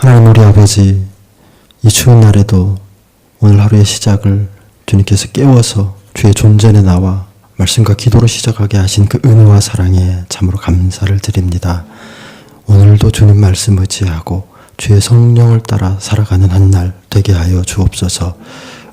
하나님 우리 아버지, 이 추운 날에도 오늘 하루의 시작을 주님께서 깨워서 주의 존전에 나와 말씀과 기도로 시작하게 하신 그 은혜와 사랑에 참으로 감사를 드립니다. 오늘도 주님 말씀 의지하고 주의 성령을 따라 살아가는 한 날 되게 하여 주옵소서.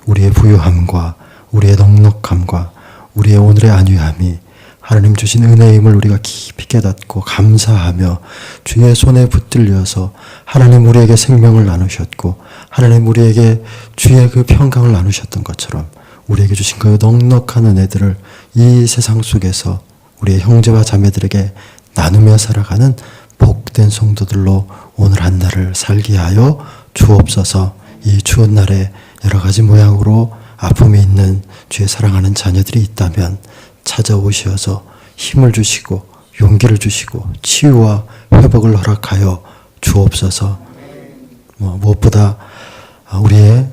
우리의 부유함과 우리의 넉넉함과 우리의 오늘의 안위함이 하나님 주신 은혜임을 우리가 깊이 깨닫고 감사하며 주의 손에 붙들려서 하나님 우리에게 생명을 나누셨고 하나님 우리에게 주의 그 평강을 나누셨던 것처럼 우리에게 주신 그 넉넉한 은혜들을 이 세상 속에서 우리의 형제와 자매들에게 나누며 살아가는 복된 성도들로 오늘 한 날을 살게 하여 주옵소서. 이 추운 날에 여러 가지 모양으로 아픔이 있는 주의 사랑하는 자녀들이 있다면 찾아오셔서 힘을 주시고 용기를 주시고 치유와 회복을 허락하여 주옵소서. 무엇보다 우리의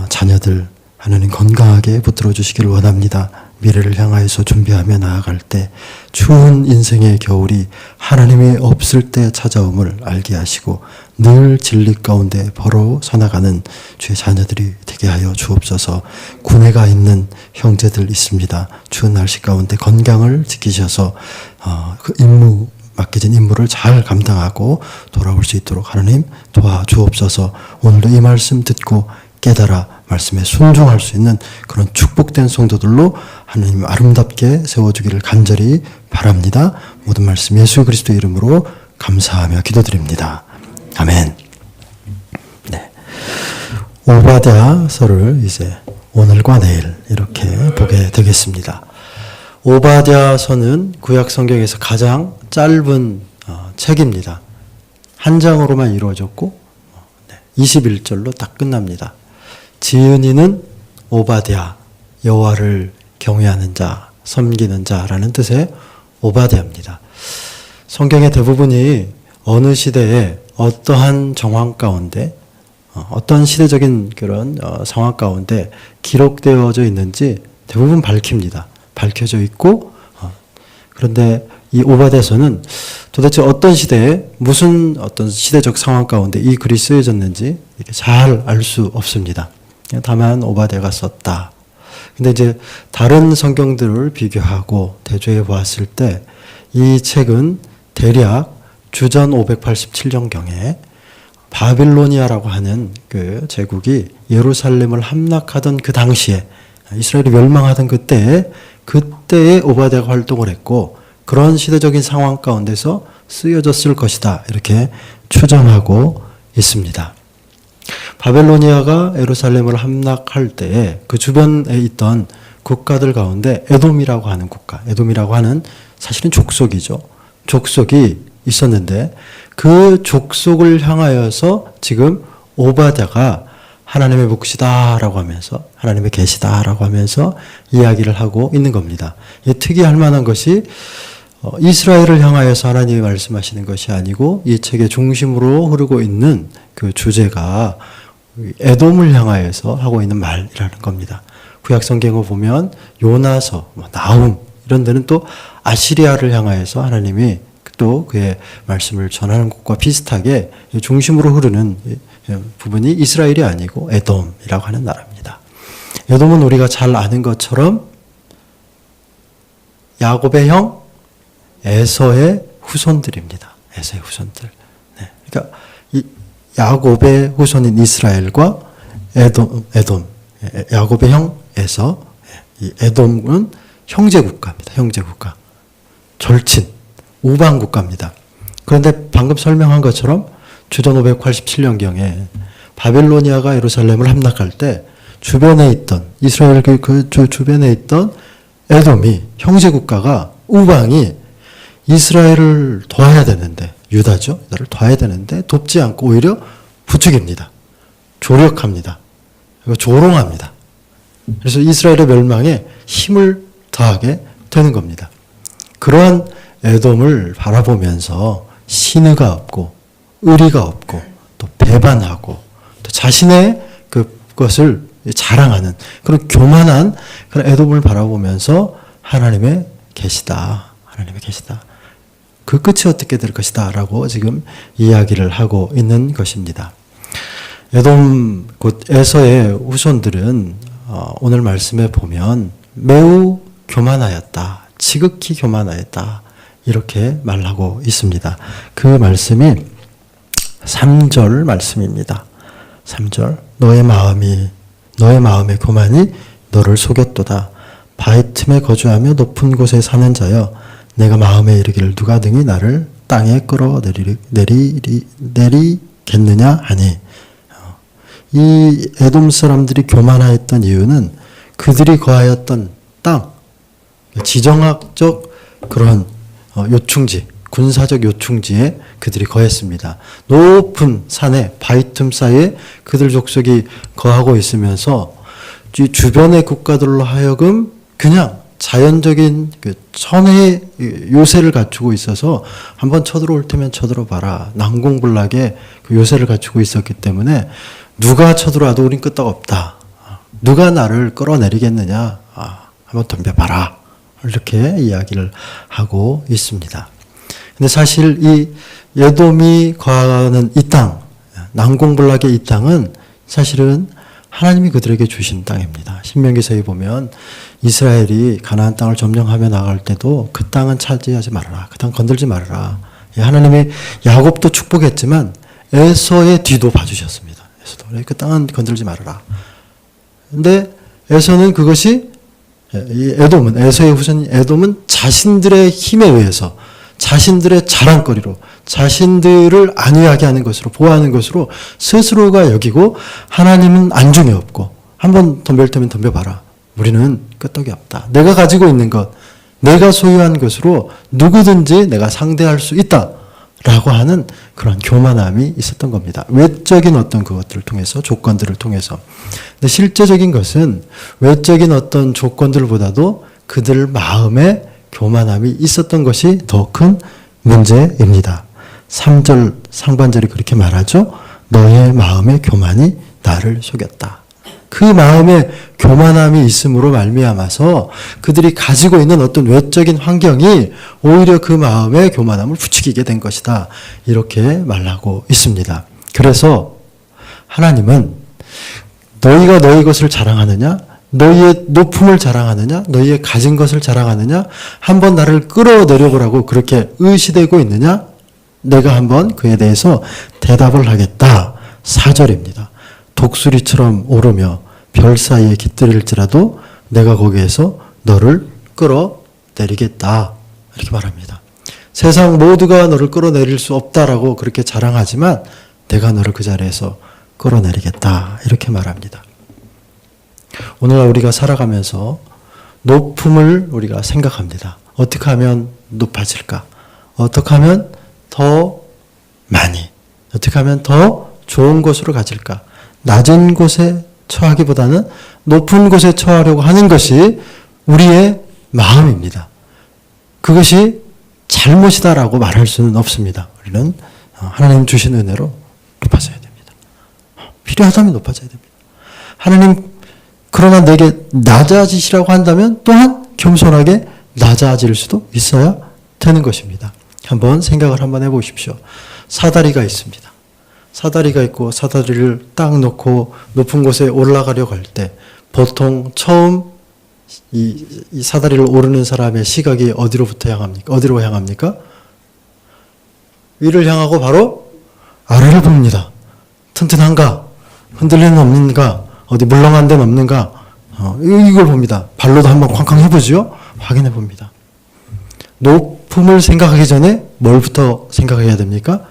자녀들 하나님 건강하게 붙들어 주시기를 원합니다. 미래를 향하여서 준비하며 나아갈 때 추운 인생의 겨울이 하나님이 없을 때 찾아옴을 알게 하시고 늘 진리 가운데 벌어 서나가는 주의 자녀들이 되게 하여 주옵소서. 군에가 있는 형제들 있습니다. 추운 날씨 가운데 건강을 지키셔서 그 맡겨진 임무를 잘 감당하고 돌아올 수 있도록 하나님 도와주옵소서. 오늘도 이 말씀 듣고 깨달아 말씀에 순종할 수 있는 그런 축복된 성도들로 하나님 아름답게 세워주기를 간절히 바랍니다. 모든 말씀 예수 그리스도 이름으로 감사하며 기도드립니다. 아멘. 네. 오바댜서를 이제 오늘과 내일 이렇게 보게 되겠습니다. 오바댜서는 구약 성경에서 가장 짧은 책입니다. 한 장으로만 이루어졌고 21절로 딱 끝납니다. 지은이는 오바댜, 여호와를 경외하는 자, 섬기는 자라는 뜻의 오바댜입니다. 성경의 대부분이 어느 시대에 어떠한 정황 가운데 어떤 시대적인 그런 상황 가운데 기록되어져 있는지 대부분 밝힙니다. 밝혀져 있고 그런데 이 오바댜서는 도대체 어떤 시대에 무슨 어떤 시대적 상황 가운데 이 글이 쓰여졌는지 이렇게 잘 알 수 없습니다. 다만 오바댜가 썼다. 근데 이제 다른 성경들을 비교하고 대조해 보았을 때 이 책은 대략 주전 587년경에 바빌로니아라고 하는 그 제국이 예루살렘을 함락하던 그 당시에 이스라엘이 멸망하던 그때에 오바댜가 활동을 했고 그런 시대적인 상황 가운데서 쓰여졌을 것이다. 이렇게 추정하고 있습니다. 바벨로니아가 예루살렘을 함락할 때에 그 주변에 있던 국가들 가운데 에돔이라고 하는 국가, 에돔이라고 하는 사실은 족속이죠. 족속이 있었는데 그 족속을 향하여서 지금 오바댜가 하나님의 몫이다라고 하면서 하나님의 계시다라고 하면서 이야기를 하고 있는 겁니다. 이 특이할 만한 것이 이스라엘을 향하여서 하나님이 말씀하시는 것이 아니고 이 책의 중심으로 흐르고 있는 그 주제가 에돔을 향하여서 하고 있는 말이라는 겁니다. 구약 성경을 보면 요나서, 나훔 이런 데는 또 아시리아를 향하여서 하나님이 또 그의 말씀을 전하는 것과 비슷하게 중심으로 흐르는 부분이 이스라엘이 아니고 에돔이라고 하는 나라입니다. 에돔은 우리가 잘 아는 것처럼 야곱의 형 에서의 후손들입니다. 에서의 후손들. 네. 그러니까 이 야곱의 후손인 이스라엘과 에돔, 야곱의 형 에서, 이 에돔은 형제 국가입니다. 형제 국가. 절친, 우방 국가입니다. 그런데 방금 설명한 것처럼 주전 587년경에 바빌로니아가 예루살렘을 함락할 때 주변에 있던 이스라엘 그 주변에 있던 에돔이 형제 국가가 우방이 이스라엘을 도와야 되는데 유다죠. 유다를 도와야 되는데 돕지 않고 오히려 부추깁니다. 조력합니다. 그리고 조롱합니다. 그래서 이스라엘의 멸망에 힘을 더하게 되는 겁니다. 그러한 에돔을 바라보면서 신의가 없고 의리가 없고 또 배반하고 또 자신의 그것을 자랑하는 그런 교만한 그런 에돔을 바라보면서 하나님의 계시다. 하나님의 계시다. 그 끝이 어떻게 될 것이다 라고 지금 이야기를 하고 있는 것입니다. 에돔 곧 에서의 후손들은 오늘 말씀에 보면 매우 교만하였다. 지극히 교만하였다. 이렇게 말하고 있습니다. 그 말씀이 3절 말씀입니다. 3절 너의 마음의 교만이 너를 속였도다. 바위 틈에 거주하며 높은 곳에 사는 자여 내가 마음에 이르기를 누가 등이 나를 땅에 끌어내리겠느냐 하니 이 에돔 사람들이 교만하였던 이유는 그들이 거하였던 땅, 지정학적 그런 요충지, 군사적 요충지에 그들이 거했습니다. 높은 산에 바위 틈 사이에 그들 족속이 거하고 있으면서 주변의 국가들로 하여금 그냥 자연적인 그 천혜의 요새를 갖추고 있어서 한번 쳐들어올 테면 쳐들어봐라. 난공불락의 그 요새를 갖추고 있었기 때문에 누가 쳐들어와도 우린 끄떡 없다. 누가 나를 끌어내리겠느냐. 한번 덤벼봐라. 이렇게 이야기를 하고 있습니다. 근데 사실 이 에돔이 거하는 이 땅, 난공불락의 이 땅은 사실은 하나님이 그들에게 주신 땅입니다. 신명기서에 보면 이스라엘이 가나안 땅을 점령하며 나갈 때도 그 땅은 차지하지 말아라. 그 땅 건들지 말아라. 하나님이 야곱도 축복했지만 에서의 뒤도 봐주셨습니다. 에서도 그 땅은 건들지 말아라. 근데 에서는 그것이 이 에돔은 에서의 후손인 에돔은 자신들의 힘에 의해서 자신들의 자랑거리로 자신들을 안위하게 하는 것으로 보호하는 것으로 스스로가 여기고 하나님은 안중에 없고 한번 덤빌 테면 덤벼봐라. 우리는 끄떡이 없다. 내가 가지고 있는 것, 내가 소유한 것으로 누구든지 내가 상대할 수 있다. 라고 하는 그런 교만함이 있었던 겁니다. 외적인 어떤 그것들을 통해서, 조건들을 통해서. 근데 실제적인 것은 외적인 어떤 조건들보다도 그들 마음에 교만함이 있었던 것이 더 큰 문제입니다. 3절 상반절이 그렇게 말하죠. 너의 마음의 교만이 나를 속였다. 그 마음에 교만함이 있음으로 말미암아서 그들이 가지고 있는 어떤 외적인 환경이 오히려 그 마음의 교만함을 부추기게 된 것이다. 이렇게 말하고 있습니다. 그래서 하나님은 너희가 너희 것을 자랑하느냐? 너희의 높음을 자랑하느냐? 너희의 가진 것을 자랑하느냐? 한번 나를 끌어내려보라고 그렇게 의시되고 있느냐? 내가 한번 그에 대해서 대답을 하겠다. 4절입니다. 독수리처럼 오르며 별 사이에 깃들일지라도 내가 거기에서 너를 끌어내리겠다. 이렇게 말합니다. 세상 모두가 너를 끌어내릴 수 없다라고 그렇게 자랑하지만 내가 너를 그 자리에서 끌어내리겠다. 이렇게 말합니다. 오늘날 우리가 살아가면서 높음을 우리가 생각합니다. 어떻게 하면 높아질까? 어떻게 하면 더 많이? 어떻게 하면 더 좋은 곳으로 가질까? 낮은 곳에 처하기보다는 높은 곳에 처하려고 하는 것이 우리의 마음입니다. 그것이 잘못이다라고 말할 수는 없습니다. 우리는 하나님 주신 은혜로 높아져야 됩니다. 필요하다면 높아져야 됩니다. 하나님 그러나 내게 낮아지시라고 한다면 또한 겸손하게 낮아질 수도 있어야 되는 것입니다. 한번 생각을 한번 해보십시오. 사다리가 있습니다. 사다리가 있고 사다리를 딱 놓고 높은 곳에 올라가려고 할 때 보통 처음 이 사다리를 오르는 사람의 시각이 어디로부터 향합니까? 어디로 향합니까? 위를 향하고 바로 아래를 봅니다. 튼튼한가? 흔들리는 없는가? 어디 물렁한 데는 없는가? 이걸 봅니다. 발로도 한번 쾅쾅 해보죠. 확인해 봅니다. 높음을 생각하기 전에 뭘부터 생각해야 됩니까?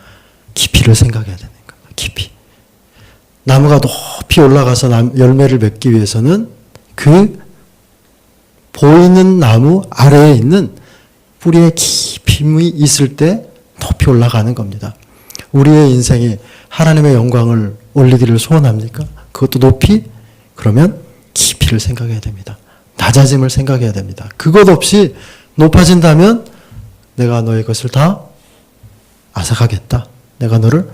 깊이를 생각해야 되는 거예요. 깊이. 나무가 높이 올라가서 열매를 맺기 위해서는 그 보이는 나무 아래에 있는 뿌리에 깊임이 있을 때 높이 올라가는 겁니다. 우리의 인생이 하나님의 영광을 올리기를 소원합니까? 그것도 높이? 그러면 깊이를 생각해야 됩니다. 낮아짐을 생각해야 됩니다. 그것 없이 높아진다면 내가 너의 것을 다 앗아가겠다. 내가 너를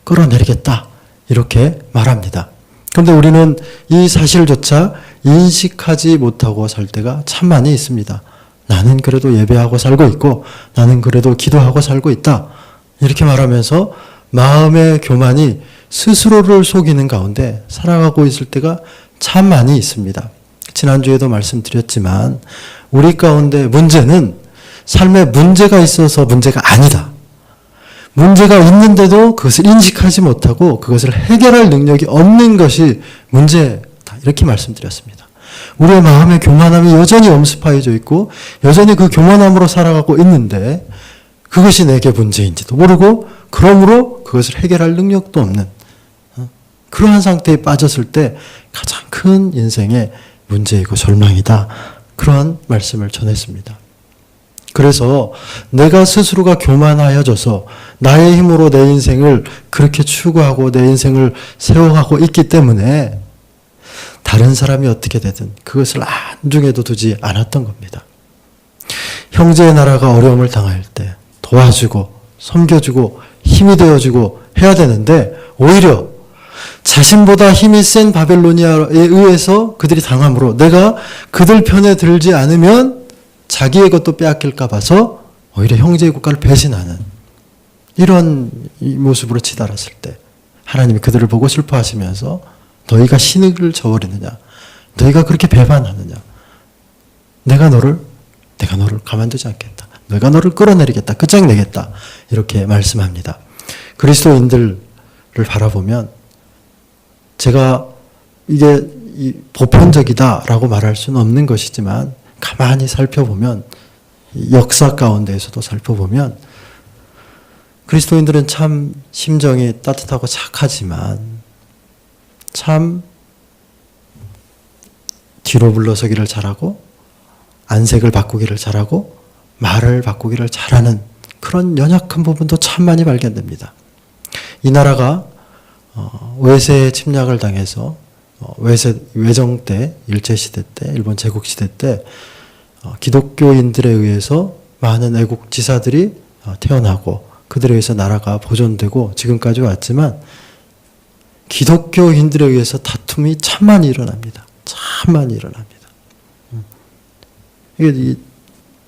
끌어내리겠다. 이렇게 말합니다. 그런데 우리는 이 사실조차 인식하지 못하고 살 때가 참 많이 있습니다. 나는 그래도 예배하고 살고 있고 나는 그래도 기도하고 살고 있다. 이렇게 말하면서 마음의 교만이 스스로를 속이는 가운데 살아가고 있을 때가 참 많이 있습니다. 지난주에도 말씀드렸지만 우리 가운데 문제는 삶에 문제가 있어서 문제가 아니다. 문제가 있는데도 그것을 인식하지 못하고 그것을 해결할 능력이 없는 것이 문제다. 이렇게 말씀드렸습니다. 우리의 마음의 교만함이 여전히 엄습하여져 있고 여전히 그 교만함으로 살아가고 있는데 그것이 내게 문제인지도 모르고 그러므로 그것을 해결할 능력도 없는 그러한 상태에 빠졌을 때 가장 큰 인생의 문제이고 절망이다. 그런 말씀을 전했습니다. 그래서 내가 스스로가 교만하여져서 나의 힘으로 내 인생을 그렇게 추구하고 내 인생을 세워가고 있기 때문에 다른 사람이 어떻게 되든 그것을 안중에도 두지 않았던 겁니다. 형제의 나라가 어려움을 당할 때 도와주고 섬겨주고 힘이 되어주고 해야 되는데 오히려 자신보다 힘이 센 바벨로니아에 의해서 그들이 당함으로 내가 그들 편에 들지 않으면 자기의 것도 빼앗길까 봐서 오히려 형제의 국가를 배신하는 이런 모습으로 치달았을 때 하나님이 그들을 보고 슬퍼하시면서 너희가 신을 저버리느냐? 너희가 그렇게 배반하느냐? 내가 너를 가만두지 않겠다. 내가 너를 끌어내리겠다. 끝장내겠다. 이렇게 말씀합니다. 그리스도인들을 바라보면 제가 이게 보편적이다라고 말할 수는 없는 것이지만 가만히 살펴보면 역사 가운데에서도 살펴보면 그리스도인들은 참 심정이 따뜻하고 착하지만 참 뒤로 물러서기를 잘하고 안색을 바꾸기를 잘하고 말을 바꾸기를 잘하는 그런 연약한 부분도 참 많이 발견됩니다. 이 나라가 외세의 침략을 당해서 외정 때, 일제시대 때, 일본 제국시대 때 기독교인들에 의해서 많은 애국 지사들이 태어나고 그들에 의해서 나라가 보존되고 지금까지 왔지만 기독교인들에 의해서 다툼이 참 많이 일어납니다. 참 많이 일어납니다.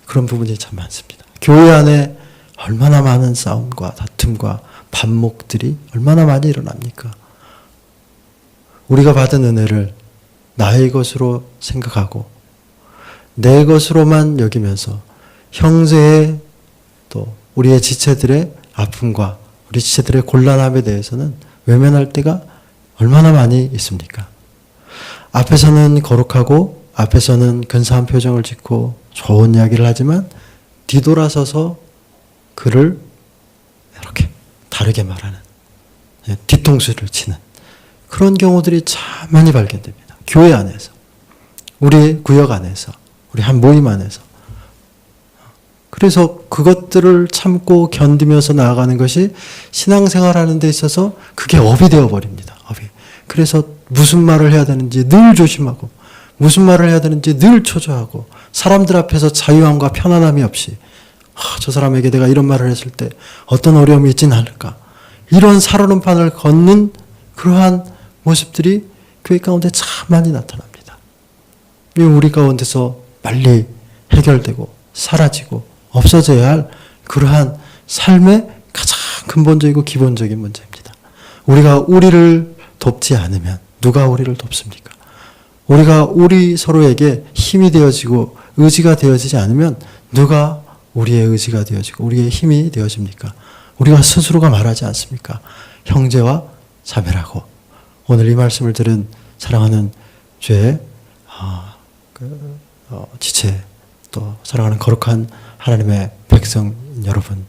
그런 부분이 참 많습니다. 교회 안에 얼마나 많은 싸움과 다툼과 반목들이 얼마나 많이 일어납니까? 우리가 받은 은혜를 나의 것으로 생각하고 내 것으로만 여기면서 형제의 또 우리의 지체들의 아픔과 우리 지체들의 곤란함에 대해서는 외면할 때가 얼마나 많이 있습니까? 앞에서는 거룩하고 앞에서는 근사한 표정을 짓고 좋은 이야기를 하지만 뒤돌아서서 그를 이렇게 다르게 말하는 뒤통수를 치는 그런 경우들이 참 많이 발견됩니다. 교회 안에서, 우리 구역 안에서, 우리 한 모임 안에서. 그래서 그것들을 참고 견디면서 나아가는 것이 신앙생활하는 데 있어서 그게 업이 되어버립니다. 업이. 그래서 무슨 말을 해야 되는지 늘 조심하고 무슨 말을 해야 되는지 늘 초조하고 사람들 앞에서 자유함과 편안함이 없이 저 사람에게 내가 이런 말을 했을 때 어떤 어려움이 있지는 않을까. 이런 살얼음판을 걷는 그러한 모습들이 교회 가운데 참 많이 나타납니다. 우리 가운데서 빨리 해결되고 사라지고 없어져야 할 그러한 삶의 가장 근본적이고 기본적인 문제입니다. 우리가 우리를 돕지 않으면 누가 우리를 돕습니까? 우리가 우리 서로에게 힘이 되어지고 의지가 되어지지 않으면 누가 우리의 의지가 되어지고 우리의 힘이 되어집니까? 우리가 스스로가 말하지 않습니까? 형제와 자매라고. 오늘 이 말씀을 들은 사랑하는 죄, 지체, 또 사랑하는 거룩한 하나님의 백성 여러분,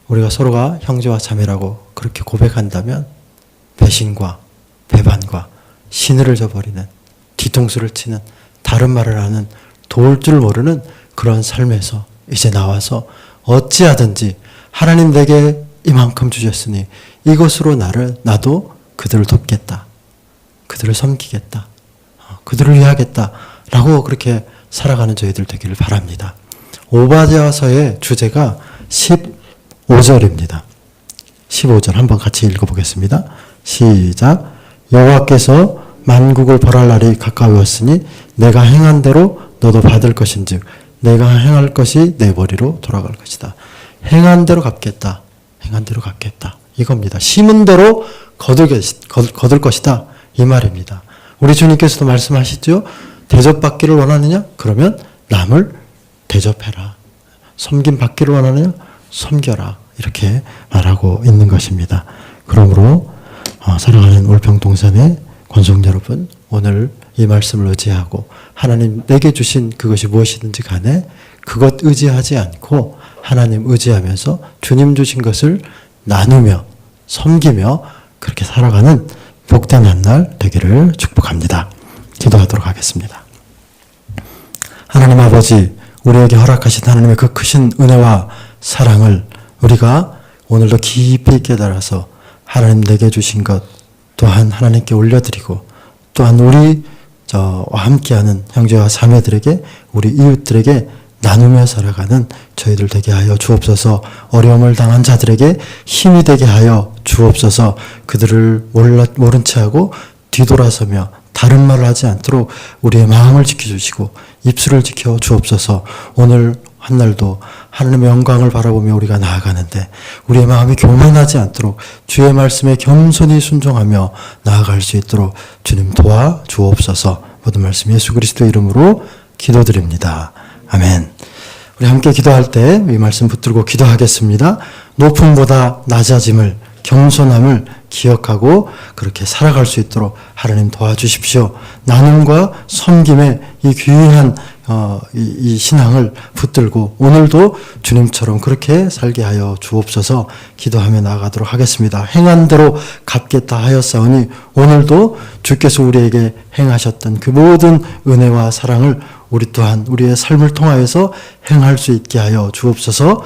우리가 서로가 형제와 자매라고 그렇게 고백한다면 배신과 배반과 신의를 저버리는 뒤통수를 치는 다른 말을 하는 도울 줄 모르는 그런 삶에서 이제 나와서 어찌하든지 하나님 내게 이만큼 주셨으니 이것으로 나도 그들을 돕겠다. 그들을 섬기겠다. 그들을 위하겠다. 라고 그렇게 살아가는 저희들 되기를 바랍니다. 오바댜서의 주제가 15절입니다. 15절 한번 같이 읽어보겠습니다. 시작. 여호와께서 만국을 벌할 날이 가까웠으니 내가 행한 대로 너도 받을 것인즉 내가 행할 것이 내 머리로 돌아갈 것이다. 행한 대로 갚겠다. 행한 대로 갚겠다. 이겁니다. 심은 대로 거둘 것이다. 이 말입니다. 우리 주님께서도 말씀하시죠. 대접받기를 원하느냐? 그러면 남을 대접해라. 섬김받기를 원하느냐? 섬겨라. 이렇게 말하고 있는 것입니다. 그러므로 사랑하는 울평동산의 권속 여러분, 오늘 이 말씀을 의지하고 하나님 내게 주신 그것이 무엇이든지 간에 그것 의지하지 않고 하나님 의지하면서 주님 주신 것을 나누며 섬기며 그렇게 살아가는 복된 한 날 되기를 축복합니다. 기도하도록 하겠습니다. 하나님 아버지, 우리에게 허락하신 하나님의 그 크신 은혜와 사랑을 우리가 오늘도 깊이 깨달아서 하나님 내게 주신 것 또한 하나님께 올려드리고 또한 우리 저와 함께하는 형제와 자매들에게 우리 이웃들에게 나누며 살아가는 저희들 되게 하여 주옵소서. 어려움을 당한 자들에게 힘이 되게 하여 주옵소서. 그들을 모른 채 하고 뒤돌아서며 다른 말을 하지 않도록 우리의 마음을 지켜주시고 입술을 지켜 주옵소서. 오늘 한 날도 하나님의 영광을 바라보며 우리가 나아가는데 우리의 마음이 교만하지 않도록 주의 말씀에 겸손히 순종하며 나아갈 수 있도록 주님 도와 주옵소서. 모든 말씀 예수 그리스도의 이름으로 기도드립니다. 아멘. 우리 함께 기도할 때 이 말씀 붙들고 기도하겠습니다. 높음보다 낮아짐을, 겸손함을 기억하고 그렇게 살아갈 수 있도록 하나님 도와주십시오. 나눔과 섬김의 이 귀한 이 신앙을 붙들고 오늘도 주님처럼 그렇게 살게 하여 주옵소서. 기도하며 나아가도록 하겠습니다. 행한 대로 갚겠다 하였사오니 오늘도 주께서 우리에게 행하셨던 그 모든 은혜와 사랑을 우리 또한 우리의 삶을 통하여서 행할 수 있게 하여 주옵소서.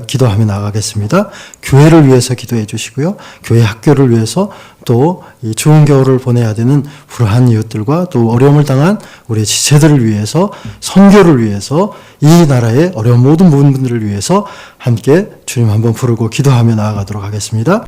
기도하며 나아가겠습니다. 교회를 위해서 기도해 주시고요. 교회 학교를 위해서 또 이 추운 겨울을 보내야 되는 불우한 이웃들과 또 어려움을 당한 우리 지체들을 위해서, 선교를 위해서, 이 나라의 어려운 모든 분들을 위해서 함께 주님 한번 부르고 기도하며 나아가도록 하겠습니다.